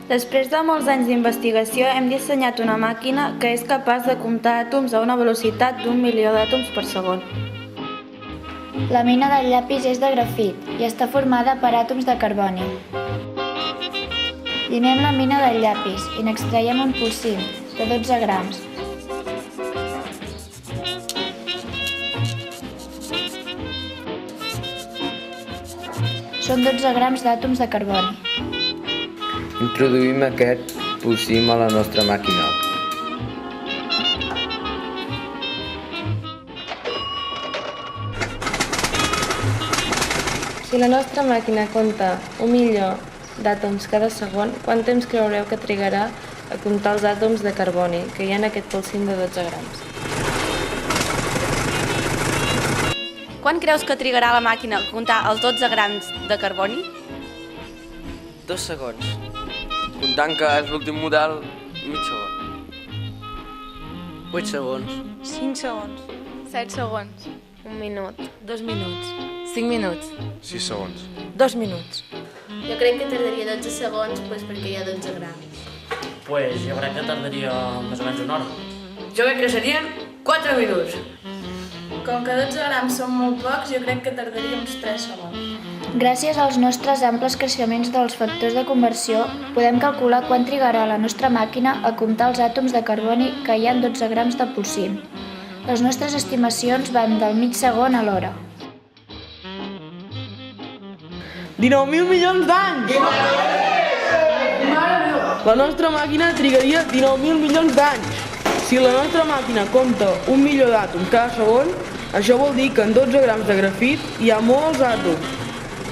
Després de molts anys d'investigació hem dissenyat una màquina que és capaç de comptar àtoms a una velocitat d'1 milió d'àtoms per segon. La mina del llapis és de grafit i està formada per àtoms de carboni. Limem la mina del llapis i n'extraiem un polsim de 12 grams. Són 12 grams d'àtoms de carboni. Introduïm aquest polsim a la nostra màquina. Si la nostra màquina compta 1 milió d'àtoms cada segon, quant temps creureu que trigarà a comptar els àtoms de carboni que hi ha en aquest polsim de 12 grams? Quan creus que trigarà la màquina a comptar els 12 grams de carboni? 2 segons. Comptant que és l'últim model, mig segon. 8 segons. 5 segons. 7 segons. 1 minut. 2 minuts. 5 minuts. 6 segons. 2 minuts. Jo crec que tardaria 12 segons perquè hi ha 12 grams. Pues jo crec que tardaria més o menys una hora. Jo crec que serien 4 minuts. Com que 12 grams són molt pocs, jo crec que tardaria uns 3 segons. Gràcies als nostres amples creixements dels factors de conversió, podem calcular quan trigarà la nostra màquina a comptar els àtoms de carboni que hi ha en 12 grams de polsim. Les nostres estimacions van del mig segon a l'hora. 19.000 milions d'anys! La nostra màquina trigaria 19.000 milions d'anys. Si la nostra màquina compta 1 milió d'àtoms cada segon, això vol dir que en 12 grams de grafit hi ha molts àtoms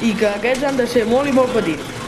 i que aquests han de ser molt i molt petits.